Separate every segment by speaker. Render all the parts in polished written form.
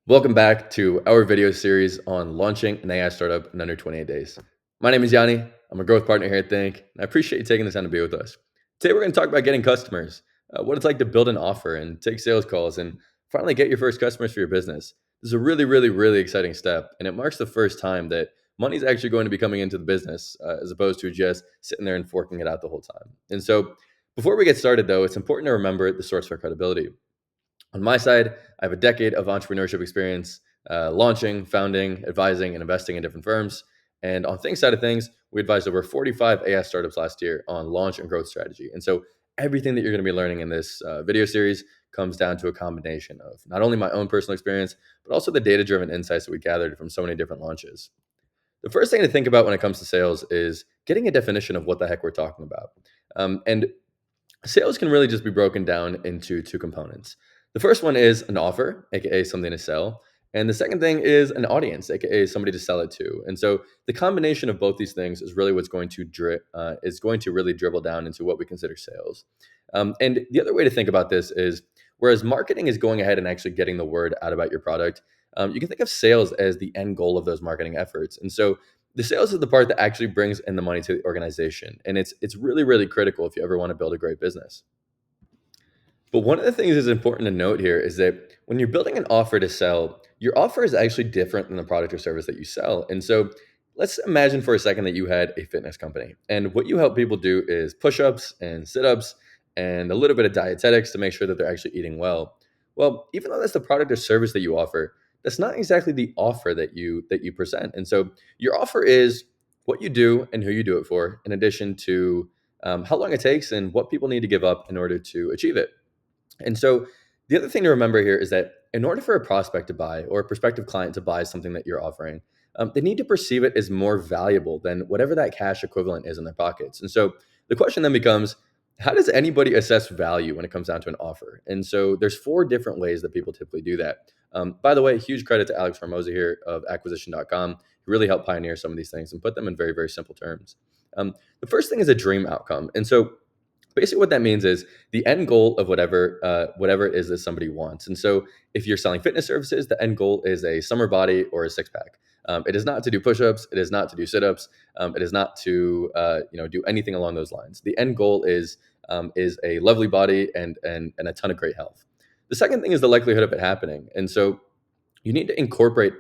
Speaker 1: Welcome back to our video series on launching an AI startup in under 28 days. My name is Yanni. I'm a growth partner here at Thinkk, and I appreciate you taking the time to be with us. Today, we're going to talk about getting customers, what it's like to build an offer and take sales calls, and finally get your first customers for your business. This is a really exciting step, and it marks the first time that money is actually going to be coming into the business as opposed to just sitting there and forking it out the whole time. And so, before we get started, though, it's important to remember the source for credibility. On my side, I have a decade of entrepreneurship experience, launching, founding, advising, and investing in different firms. And on Think's side of things, we advised over 45 AI startups last year on launch and growth strategy. And so everything that you're going to be learning in this video series comes down to a combination of not only my own personal experience, but also the data-driven insights that we gathered from so many different launches. The first thing to think about when it comes to sales is getting a definition of what the heck we're talking about. And sales can really just be broken down into two components. The first one is an offer, aka something to sell. And the second thing is an audience, aka somebody to sell it to. And so the combination of both these things is really what's going to really dribble down into what we consider sales. And the other way to think about this is, whereas marketing is going ahead and actually getting the word out about your product, you can think of sales as the end goal of those marketing efforts. And so the sales is the part that actually brings in the money to the organization, and it's really critical if you ever want to build a great business. But one of the things that's important to note here is that when you're building an offer to sell, your offer is actually different than the product or service that you sell. And so let's imagine for a second that you had a fitness company, and what you help people do is push-ups and sit-ups and a little bit of dietetics to make sure that they're actually eating well. Well, even though that's the product or service that you offer, that's not exactly the offer that you present. And so your offer is what you do and who you do it for, in addition to how long it takes and what people need to give up in order to achieve it. And so the other thing to remember here is that in order for a prospect to buy or a prospective client to buy something that you're offering, they need to perceive it as more valuable than whatever that cash equivalent is in their pockets. And so the question then becomes, how does anybody assess value when it comes down to an offer? And so there's four different ways that people typically do that. By the way, huge credit to Alex Formosa here of acquisition.com. He really helped pioneer some of these things and put them in very simple terms. The first thing is a dream outcome. And so basically what that means is the end goal of whatever it is that somebody wants. And so if you're selling fitness services, the end goal is a summer body or a six pack. It is not to do push-ups. It is not to do sit-ups. It is not to do anything along those lines. The end goal is a lovely body and a ton of great health. The second thing is the likelihood of it happening. And so you need to incorporate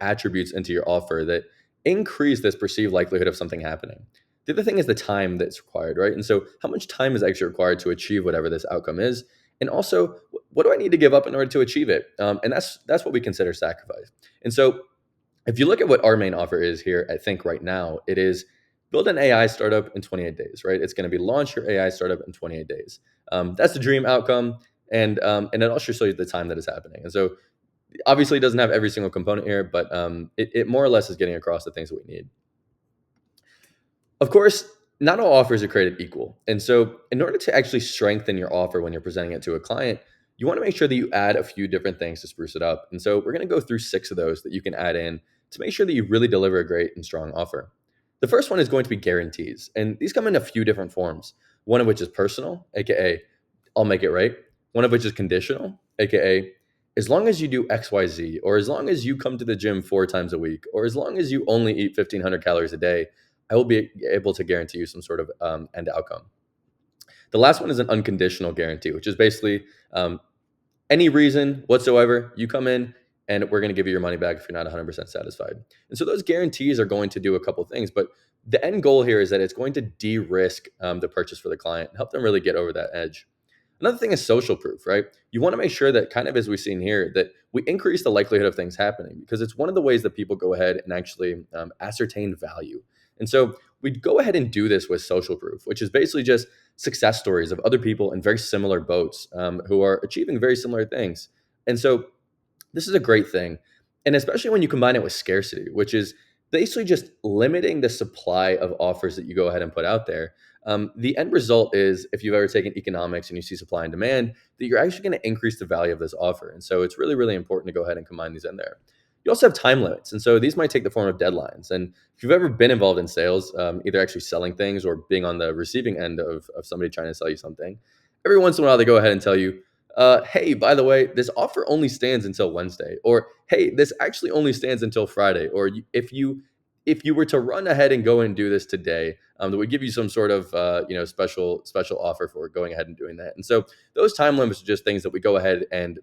Speaker 1: attributes into your offer that increase this perceived likelihood of something happening. The other thing is the time that's required, right? And so how much time is actually required to achieve whatever this outcome is? And also, what do I need to give up in order to achieve it? And that's what we consider sacrifice. And so if you look at what our main offer is here, I think right now, it is build an AI startup in 28 days, right? It's going to be launch your AI startup in 28 days. That's the dream outcome. And it also shows you the time that is happening. And so obviously it doesn't have every single component here, but it more or less is getting across the things that we need. Of course, not all offers are created equal. And so, in order to actually strengthen your offer when you're presenting it to a client, you want to make sure that you add a few different things to spruce it up. And so, we're going to go through 6 of those that you can add in to make sure that you really deliver a great and strong offer. The first one is going to be guarantees. And these come in a few different forms, one of which is personal, aka, I'll make it right. One of which is conditional, aka, as long as you do XYZ, or as long as you come to the gym 4 times a week, or as long as you only eat 1,500 calories a day, I will be able to guarantee you some sort of end outcome. The last one is an unconditional guarantee, which is basically any reason whatsoever, you come in and we're going to give you your money back if you're not 100% satisfied. And so those guarantees are going to do a couple things, but the end goal here is that it's going to de-risk the purchase for the client and help them really get over that edge. Another thing is social proof, right? You want to make sure that, kind of as we've seen here, that we increase the likelihood of things happening, because it's one of the ways that people go ahead and actually ascertain value. And so we'd go ahead and do this with social proof, which is basically just success stories of other people in very similar boats who are achieving very similar things. And so this is a great thing. And especially when you combine it with scarcity, which is basically just limiting the supply of offers that you go ahead and put out there. The end result is, if you've ever taken economics and you see supply and demand, that you're actually going to increase the value of this offer. And so it's really important to go ahead and combine these in there. You also have time limits. And so these might take the form of deadlines. And if you've ever been involved in sales, either actually selling things or being on the receiving end of somebody trying to sell you something, every once in a while they go ahead and tell you, Hey, by the way, this offer only stands until Wednesday, or hey, this actually only stands until Friday, or if you were to run ahead and go and do this today, that would give you some sort of special offer for going ahead and doing that. And so those time limits are just things that we go ahead and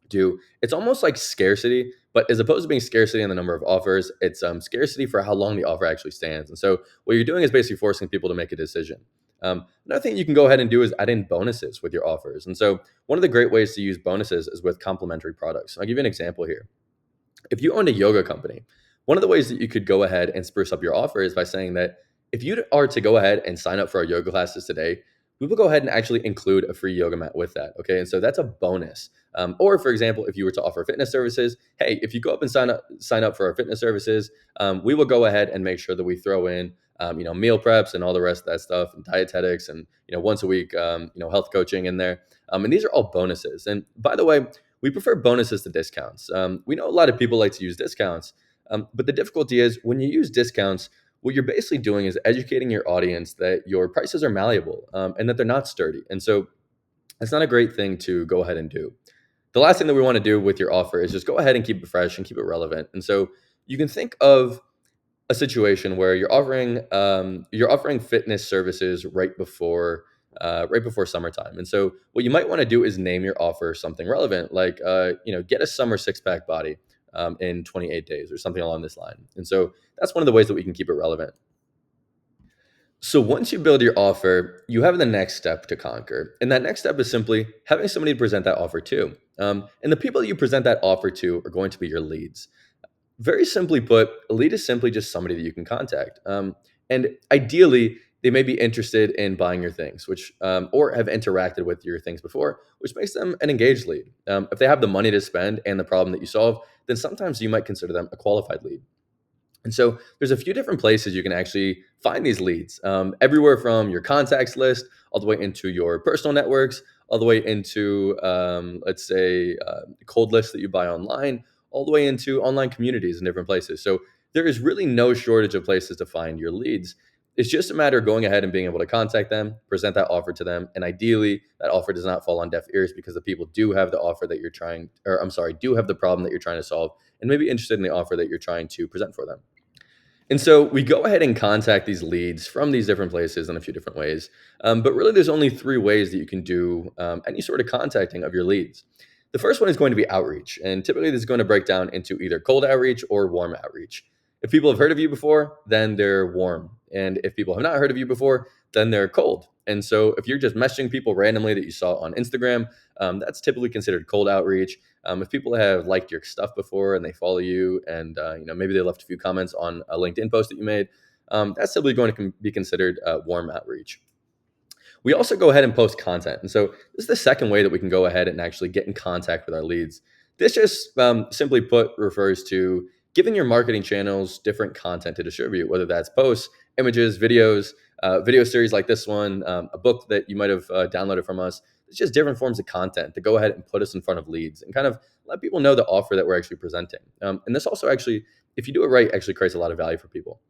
Speaker 1: do. It's almost like scarcity, but as opposed to being scarcity in the number of offers, it's scarcity for how long the offer actually stands. And so what you're doing is basically forcing people to make a decision. Another thing you can go ahead and do is add in bonuses with your offers. And so one of the great ways to use bonuses is with complementary products. I'll give you an example here. If you owned a yoga company, one of the ways that you could go ahead and spruce up your offer is by saying that if you are to go ahead and sign up for our yoga classes today, we will go ahead and actually include a free yoga mat with that. Okay, and so that's a bonus. Or, for example, if you were to offer fitness services, hey, if you go up and sign up for our fitness services, we will go ahead and make sure that we throw in, meal preps and all the rest of that stuff, and dietetics, and once a week, health coaching in there. And these are all bonuses. And by the way, we prefer bonuses to discounts. We know a lot of people like to use discounts, but the difficulty is when you use discounts, what you're basically doing is educating your audience that your prices are malleable, and that they're not sturdy. And so it's not a great thing to go ahead and do. The last thing that we want to do with your offer is just go ahead and keep it fresh and keep it relevant. And so you can think of a situation where you're offering fitness services right before summertime. And so what you might want to do is name your offer something relevant, like get a summer six pack body in 28 days or something along this line. And so that's one of the ways that we can keep it relevant. So once you build your offer, you have the next step to conquer. And that next step is simply having somebody to present that offer to. And the people that you present that offer to are going to be your leads. Very simply put, a lead is simply just somebody that you can contact. And ideally, they may be interested in buying your things, which or have interacted with your things before, which makes them an engaged lead. If they have the money to spend and the problem that you solve, then sometimes you might consider them a qualified lead. And so there's a few different places you can actually find these leads, everywhere from your contacts list all the way into your personal networks, all the way into, let's say, cold lists that you buy online, all the way into online communities in different places. So there is really no shortage of places to find your leads. It's just a matter of going ahead and being able to contact them, present that offer to them, and ideally that offer does not fall on deaf ears because the people do have the offer that you're trying, or I'm sorry, do have the problem that you're trying to solve, and maybe interested in the offer that you're trying to present for them. And so we go ahead and contact these leads from these different places in a few different ways. But really, there's only three ways that you can do any sort of contacting of your leads. The first one is going to be outreach. And typically, this is going to break down into either cold outreach or warm outreach. If people have heard of you before, then they're warm. And if people have not heard of you before, then they're cold. And so if you're just messaging people randomly that you saw on Instagram, that's typically considered cold outreach. If people have liked your stuff before and they follow you, and maybe they left a few comments on a LinkedIn post that you made, that's simply going to be considered warm outreach. We also go ahead and post content, and so this is the second way that we can go ahead and actually get in contact with our leads. This just simply put refers to giving your marketing channels different content to distribute, whether that's posts, images, videos, video series like this one, a book that you might have downloaded from us. It's just different forms of content to go ahead and put us in front of leads and kind of let people know the offer that we're actually presenting. And this also actually, if you do it right, actually creates a lot of value for people.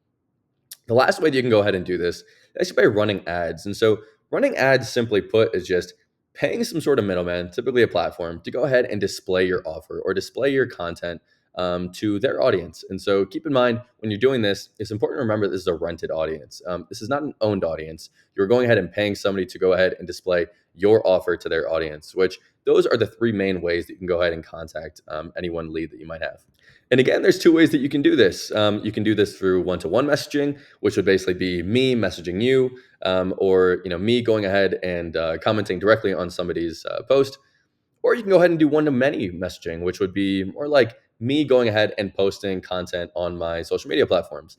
Speaker 1: The last way that you can go ahead and do this is actually by running ads. And so running ads, simply put, is just paying some sort of middleman, typically a platform, to go ahead and display your offer or display your content to their audience. And so keep in mind when you're doing this, it's important to remember this is a rented audience. This is not an owned audience. You're going ahead and paying somebody to go ahead and display your offer to their audience, which those are the three main ways that you can go ahead and contact any one lead that you might have. And again, there's two ways that you can do this. You can do this through one-to-one messaging, which would basically be me messaging you, or me going ahead and commenting directly on somebody's post. Or you can go ahead and do one-to-many messaging, which would be more like me going ahead and posting content on my social media platforms,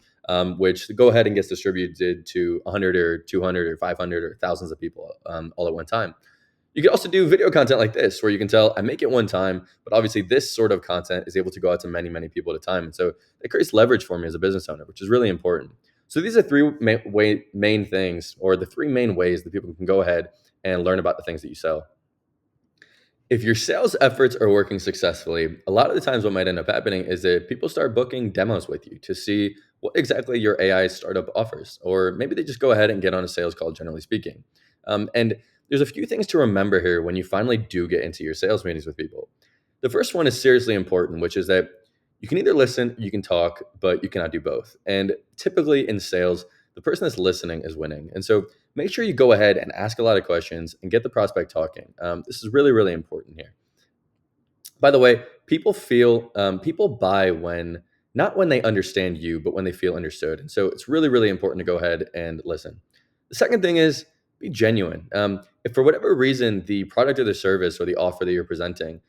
Speaker 1: which go ahead and gets distributed to 100 or 200 or 500 or thousands of people all at one time. You can also do video content like this, where you can tell I make it one time, but obviously this sort of content is able to go out to many, many people at a time. And so it creates leverage for me as a business owner, which is really important. So these are three main things, or the three main ways that people can go ahead and learn about the things that you sell. If your sales efforts are working successfully, a lot of the times what might end up happening is that people start booking demos with you to see what exactly your AI startup offers, or maybe they just go ahead and get on a sales call, generally speaking. And there's a few things to remember here when you finally do get into your sales meetings with people. The first one is seriously important, which is that you can either listen, you can talk, but you cannot do both. And typically in sales, the person that's listening is winning. And so make sure you go ahead and ask a lot of questions and get the prospect talking. This is really, really important here. By the way, people buy when not when they understand you, but when they feel understood. And so it's really, really important to go ahead and listen. The second thing is be genuine. If for whatever reason the product or the service or the offer that you're presenting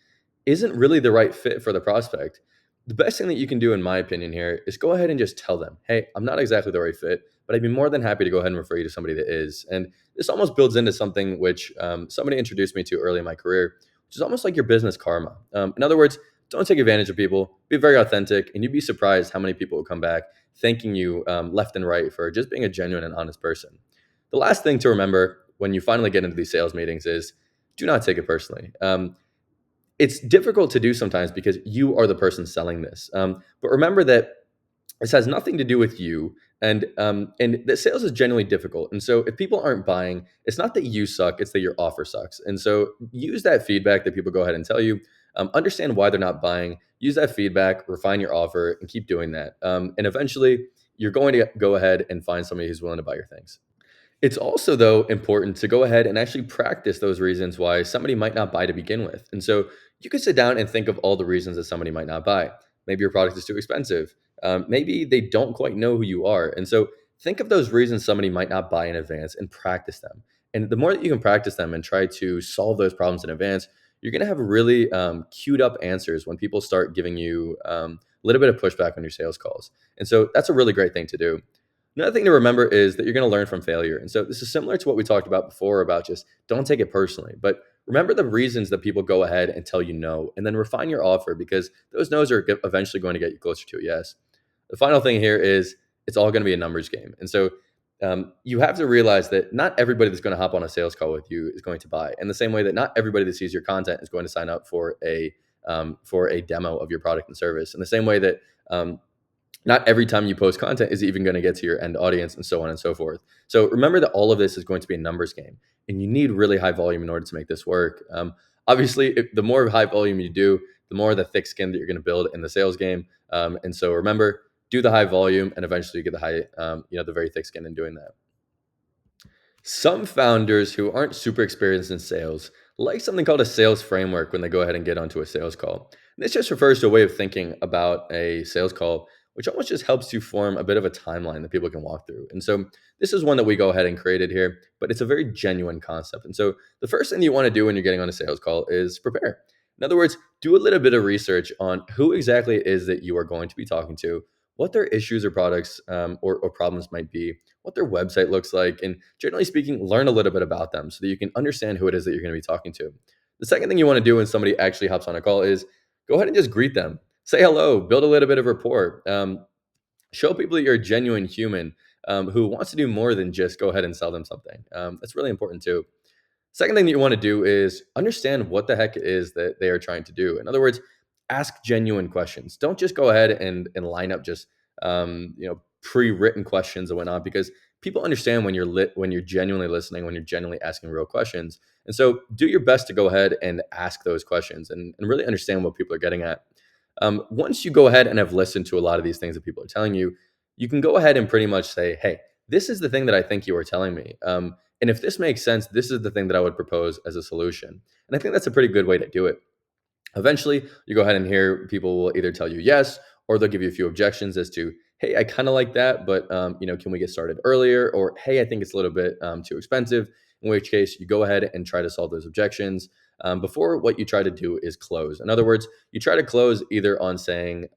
Speaker 1: isn't really the right fit for the prospect, the best thing that you can do, in my opinion, here is go ahead and just tell them, hey, I'm not exactly the right fit, but I'd be more than happy to go ahead and refer you to somebody that is. And this almost builds into something which somebody introduced me to early in my career, which is almost like your business karma. In other words, don't take advantage of people, be very authentic, and you'd be surprised how many people will come back thanking you left and right for just being a genuine and honest person. The last thing to remember when you finally get into these sales meetings is do not take it personally. It's difficult to do sometimes because you are the person selling this. But remember that this has nothing to do with you, and that sales is genuinely difficult. And so if people aren't buying, it's not that you suck; it's that your offer sucks. And so use that feedback that people go ahead and tell you. Understand why they're not buying. Use that feedback, refine your offer, and keep doing that. And eventually, you're going to go ahead and find somebody who's willing to buy your things. It's also, though, important to go ahead and actually practice those reasons why somebody might not buy to begin with. And so you could sit down and think of all the reasons that somebody might not buy. Maybe your product is too expensive. Maybe they don't quite know who you are. And so think of those reasons somebody might not buy in advance and practice them. And the more that you can practice them and try to solve those problems in advance, you're going to have really queued up answers when people start giving you a little bit of pushback on your sales calls. And so that's a really great thing to do. Another thing to remember is that you're going to learn from failure. And so this is similar to what we talked about before about just don't take it personally, but remember the reasons that people go ahead and tell you no, and then refine your offer because those no's are eventually going to get you closer to a yes. The final thing here is it's all going to be a numbers game. And so you have to realize that not everybody that's going to hop on a sales call with you is going to buy. In the same way that not everybody that sees your content is going to sign up for a demo of your product and service. In the same way that not every time you post content is even going to get to your end audience and so on and so forth. So remember that all of this is going to be a numbers game and you need really high volume in order to make this work. Obviously, the more high volume you do, the more the thick skin that you're going to build in the sales game. And so remember, do the high volume and eventually you get the the very thick skin in doing that. Some founders who aren't super experienced in sales like something called a sales framework when they go ahead and get onto a sales call. And this just refers to a way of thinking about a sales call, which almost just helps you form a bit of a timeline that people can walk through. And so this is one that we go ahead and created here, but it's a very genuine concept. And so the first thing you want to do when you're getting on a sales call is prepare. In other words, do a little bit of research on who exactly it is that you are going to be talking to, what their issues or products or problems might be, what their website looks like, and generally speaking, learn a little bit about them so that you can understand who it is that you're going to be talking to. The second thing you want to do when somebody actually hops on a call is go ahead and just greet them. Say hello, build a little bit of rapport. Show people that you're a genuine human who wants to do more than just go ahead and sell them something. That's really important too. Second thing that you want to do is understand what the heck it is that they are trying to do. In other words, ask genuine questions. Don't just go ahead and line up just pre-written questions and whatnot because people understand when you're genuinely listening, when you're genuinely asking real questions. And so do your best to go ahead and ask those questions and really understand what people are getting at. Once you go ahead and have listened to a lot of these things that people are telling you, you can go ahead and pretty much say, hey, this is the thing that I think you are telling me. And if this makes sense, this is the thing that I would propose as a solution. And I think that's a pretty good way to do it. Eventually, you go ahead and hear people will either tell you yes, or they'll give you a few objections as to, hey, I kind of like that, but can we get started earlier? Or hey, I think it's a little bit too expensive. In which case, you go ahead and try to solve those objections before what you try to do is close. In other words, you try to close either on saying,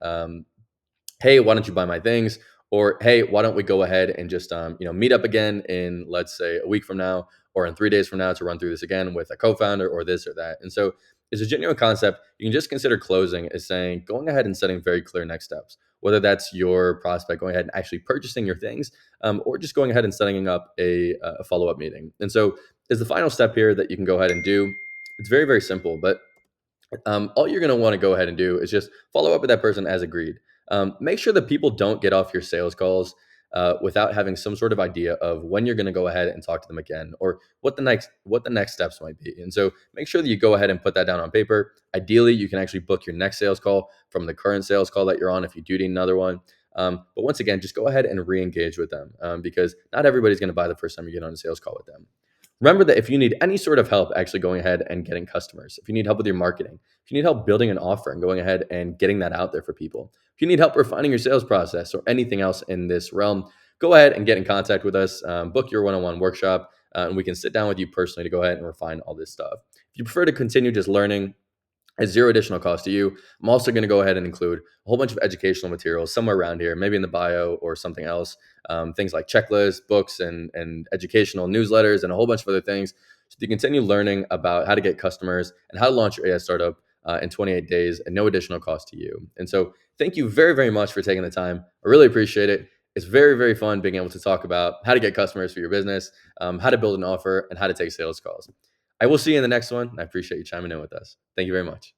Speaker 1: hey, why don't you buy my things? Or hey, why don't we go ahead and just meet up again in, let's say, a week from now or in 3 days from now to run through this again with a co-founder or this or that. And so it's a genuine concept. You can just consider closing as saying going ahead and setting very clear next steps, whether that's your prospect going ahead and actually purchasing your things, or just going ahead and setting up a follow-up meeting. And so is the final step here that you can go ahead and do. It's very, very simple, but all you're going to want to go ahead and do is just follow up with that person as agreed. Make sure that people don't get off your sales calls without having some sort of idea of when you're going to go ahead and talk to them again, or what the next steps might be. And so make sure that you go ahead and put that down on paper. Ideally, you can actually book your next sales call from the current sales call that you're on if you do need another one. But once again, just go ahead and re-engage with them, because not everybody's going to buy the first time you get on a sales call with them. Remember that if you need any sort of help actually going ahead and getting customers, if you need help with your marketing, if you need help building an offer and going ahead and getting that out there for people, if you need help refining your sales process or anything else in this realm, go ahead and get in contact with us. Book your one-on-one workshop, and we can sit down with you personally to go ahead and refine all this stuff. If you prefer to continue just learning at zero additional cost to you, I'm also going to go ahead and include a whole bunch of educational materials somewhere around here, maybe in the bio or something else. Things like checklists, books, and educational newsletters, and a whole bunch of other things. So you continue learning about how to get customers and how to launch your AI startup in 28 days at no additional cost to you. And so thank you very, very much for taking the time. I really appreciate it. It's very, very fun being able to talk about how to get customers for your business, how to build an offer, and how to take sales calls. I will see you in the next one. I appreciate you chiming in with us. Thank you very much.